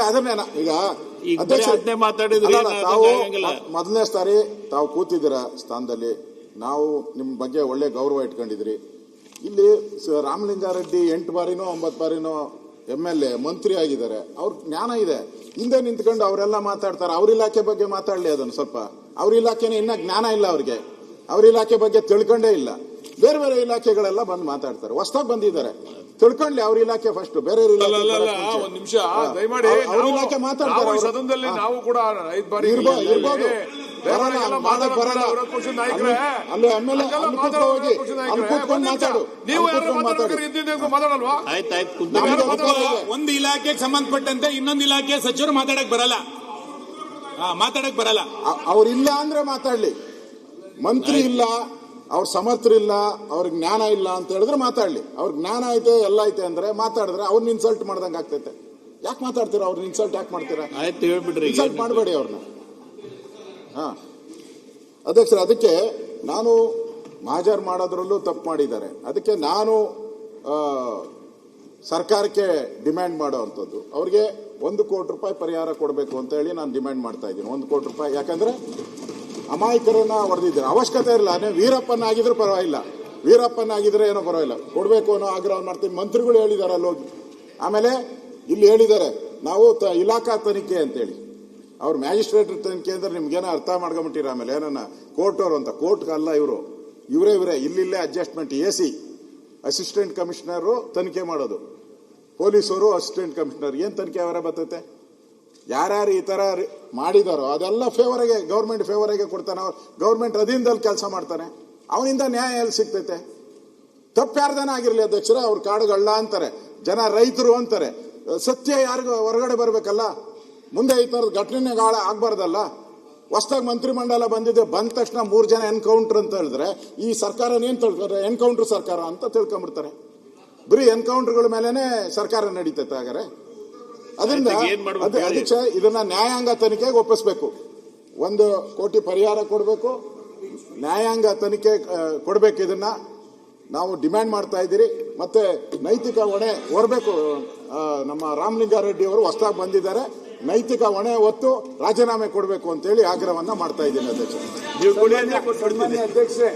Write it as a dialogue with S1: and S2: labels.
S1: ಅದನ್ನೇ ಈಗ
S2: ತಾವು
S1: ಮೊದಲನೇ ಸಾರಿ ತಾವು ಕೂತಿದ್ದೀರ ಸ್ಥಾನದಲ್ಲಿ, ನಾವು ನಿಮ್ಮ ಬಗ್ಗೆ ಒಳ್ಳೆ ಗೌರವ ಇಟ್ಕೊಂಡಿದ್ರಿ. ಇಲ್ಲಿ ರಾಮಲಿಂಗಾರೆಡ್ಡಿ 8 ಬಾರಿನೋ 9 ಬಾರಿನೋ MLA ಮಂತ್ರಿ ಆಗಿದ್ದಾರೆ, ಅವ್ರ ಜ್ಞಾನ ಇದೆ. ಹಿಂದೆ ನಿಂತ್ಕೊಂಡು ಅವರೆಲ್ಲ ಮಾತಾಡ್ತಾರೆ. ಅವ್ರ ಇಲಾಖೆ ಬಗ್ಗೆ ಮಾತಾಡ್ಲಿ ಅದನ್ನು ಸ್ವಲ್ಪ. ಅವ್ರ ಇಲಾಖೆನ ಇನ್ನ ಜ್ಞಾನ ಇಲ್ಲ ಅವ್ರಿಗೆ, ಅವ್ರ ಇಲಾಖೆ ಬಗ್ಗೆ ತಿಳ್ಕೊಂಡೇ ಇಲ್ಲ. ಬೇರೆ ಬೇರೆ ಇಲಾಖೆಗಳೆಲ್ಲ ಬಂದು ಮಾತಾಡ್ತಾರೆ. ಹೊಸದಾಗಿ ಬಂದಿದ್ದಾರೆ, ತಿಳ್ಕೊಂಡ್ಲಿ ಅವ್ರ ಇಲಾಖೆ ಫಸ್ಟ್. ಬೇರೆ
S3: ಒಂದ್ ನಿಮಿಷ ದಯಮಾಡಿ
S1: ಅವ್ರ ಇಲಾಖೆ ಮಾತಾಡ್ತಾರೆ.
S3: ಸದನದಲ್ಲಿ ನಾವು ಕೂಡ 5 ಬಾರಿ
S1: ಇರ್ಬೋದು.
S4: ಒಂದು ಇಲಾಖೆಗೆ ಸಂಬಂಧಪಟ್ಟಂತೆ ಇನ್ನೊಂದು ಇಲಾಖೆ ಸಚಿವರು ಮಾತಾಡಕ್ ಬರಲ್ಲ.
S1: ಅವ್ರಿಲ್ಲ ಅಂದ್ರೆ ಮಾತಾಡ್ಲಿ. ಮಂತ್ರಿ ಇಲ್ಲ, ಅವ್ರ ಸಮರ್ಥರಿಲ್ಲ, ಅವ್ರಿಗೆ ಜ್ಞಾನ ಇಲ್ಲ ಅಂತ ಹೇಳಿದ್ರೆ ಮಾತಾಡ್ಲಿ. ಅವ್ರ ಜ್ಞಾನ ಐತೆ ಎಲ್ಲ ಐತೆ ಅಂದ್ರೆ ಮಾತಾಡಿದ್ರೆ ಅವ್ರನ್ನ ಇನ್ಸಲ್ಟ್ ಮಾಡ್ದಂಗೆ ಆಗ್ತೈತೆ. ಯಾಕೆ ಮಾತಾಡ್ತೀರಾ? ಅವ್ರನ್ನ ಇನ್ಸಲ್ಟ್ ಯಾಕೆ ಮಾಡ್ತೀರಾ? ಇನ್ಸಲ್ಟ್ ಮಾಡಬೇಡಿ ಅವ್ರನ್ನ. ಅಧ್ಯಕ್ಷರ, ಅದಕ್ಕೆ ನಾನು ಮಹಾಜರ್ ಮಾಡೋದ್ರಲ್ಲೂ ತಪ್ಪು ಮಾಡಿದ್ದಾರೆ. ಅದಕ್ಕೆ ನಾನು ಸರ್ಕಾರಕ್ಕೆ ಡಿಮ್ಯಾಂಡ್ ಮಾಡೋವಂಥದ್ದು, ಅವ್ರಿಗೆ 1 ಕೋಟಿ ರೂಪಾಯಿ ಪರಿಹಾರ ಕೊಡಬೇಕು ಅಂತ ಹೇಳಿ ನಾನು ಡಿಮ್ಯಾಂಡ್ ಮಾಡ್ತಾ ಇದ್ದೀನಿ. 1 ಕೋಟಿ ರೂಪಾಯಿ. ಯಾಕಂದ್ರೆ ಅಮಾಯಕರನ್ನ ಹೊಡೆದಿದ್ದಾರೆ, ಅವಶ್ಯಕತೆ ಇರಲ್ಲ. ವೀರಪ್ಪನ ಆಗಿದ್ರೆ ಪರವಾಗಿಲ್ಲ, ವೀರಪ್ಪನ ಆಗಿದ್ರೆ ಏನೋ ಪರವಾಗಿಲ್ಲ, ಕೊಡಬೇಕು ಅನ್ನೋ ಆಗ್ರಹ ಮಾಡ್ತೀನಿ. ಮಂತ್ರಿಗಳು ಹೇಳಿದಾರಲ್ಲ ಹೋಗಿ. ಆಮೇಲೆ ಇಲ್ಲಿ ಹೇಳಿದ್ದಾರೆ ನಾವು ಇಲಾಖಾ ತನಿಖೆ ಅಂತೇಳಿ. ಅವ್ರು ಮ್ಯಾಜಿಸ್ಟ್ರೇಟ್ ತನಿಖೆ ಅಂದ್ರೆ ನಿಮ್ಗೇನೋ ಅರ್ಥ ಮಾಡ್ಕೊಂಬಿಟ್ಟಿರ. ಆಮೇಲೆ ಏನನ್ನ ಕೋರ್ಟ್ ಅವರು ಅಂತ, ಕೋರ್ಟ್ ಅಲ್ಲ ಇವರು, ಇವರೇ ಇಲ್ಲಿಲ್ಲೇ ಅಡ್ಜಸ್ಟ್ಮೆಂಟ್. AC ಅಸಿಸ್ಟೆಂಟ್ ಕಮಿಷನರು ತನಿಖೆ ಮಾಡೋದು, ಪೊಲೀಸರು ಅಸಿಸ್ಟೆಂಟ್ ಕಮಿಷನರ್. ಏನ್ ತನಿಖೆ ಅವರೇ ಬರ್ತೈತೆ? ಯಾರ್ಯಾರು ಈ ತರ ಮಾಡಿದಾರೋ ಅದೆಲ್ಲ ಫೇವರ್ಗೆ, ಗೌರ್ಮೆಂಟ್ ಫೇವರ್ಗೆ ಕೊಡ್ತಾನೆ. ಗೌರ್ಮೆಂಟ್ ಅಧೀನದಲ್ಲಿ ಕೆಲಸ ಮಾಡ್ತಾನೆ, ಅವನಿಂದ ನ್ಯಾಯ ಎಲ್ಲಿ ಸಿಗ್ತೈತೆ? ತಪ್ಪು ಯಾರ್ದಾನ ಆಗಿರ್ಲಿ ಅಧ್ಯಕ್ಷರ, ಅವ್ರ ಕಾಡುಗಳ್ಳ ಅಂತಾರೆ, ಜನ ರೈತರು ಅಂತಾರೆ. ಸತ್ಯ ಯಾರಿಗೂ ಹೊರಗಡೆ ಬರ್ಬೇಕಲ್ಲ. ಮುಂದೆ ಈ ತರದ ಘಟನೆ ಆಗ್ಬಾರ್ದಲ್ಲ. ಹೊಸದಾಗಿ ಮಂತ್ರಿಮಂಡಲ ಬಂದಿದೆ, ಬಂದ ತಕ್ಷಣ 3 ಜನ ಎನ್ಕೌಂಟರ್ ಅಂತ ಹೇಳಿದ್ರೆ ಈ ಸರ್ಕಾರ ಏನ್ ತಿಳ್ಕೊತಾರೆ? ಎನ್ಕೌಂಟರ್ ಸರ್ಕಾರ ಅಂತ ತಿಳ್ಕೊಂಡ್ಬಿಡ್ತಾರೆ. ಬರೀ ಎನ್ಕೌಂಟರ್ಗಳ ಮೇಲೆನೆ ಸರ್ಕಾರ ನಡೀತೈತೆ. ಹಾಗಾದ್ರೆ ಅದರಿಂದ ಅಧ್ಯಕ್ಷ ಇದನ್ನ ನ್ಯಾಯಾಂಗ ತನಿಖೆಗೆ ಒಪ್ಪಿಸ್ಬೇಕು. 1 ಕೋಟಿ ಪರಿಹಾರ ಕೊಡಬೇಕು, ನ್ಯಾಯಾಂಗ ತನಿಖೆ ಕೊಡಬೇಕು. ಇದನ್ನ ನಾವು ಡಿಮ್ಯಾಂಡ್ ಮಾಡ್ತಾ ಇದ್ದೀರಿ. ಮತ್ತೆ ನೈತಿಕ ಹೊಣೆ ಹೊರಬೇಕು. ನಮ್ಮ ರಾಮಲಿಂಗಾರೆಡ್ಡಿ ಅವರು ಹೊಸದಾಗಿ ಬಂದಿದ್ದಾರೆ, ನೈತಿಕ ಹೊಣೆ ಹೊತ್ತು ರಾಜೀನಾಮೆ ಕೊಡಬೇಕು ಅಂತೇಳಿ ಆಗ್ರಹವನ್ನ ಮಾಡ್ತಾ ಇದ್ದೀನಿ ಅಧ್ಯಕ್ಷ.
S3: ಅಧ್ಯಕ್ಷರೇ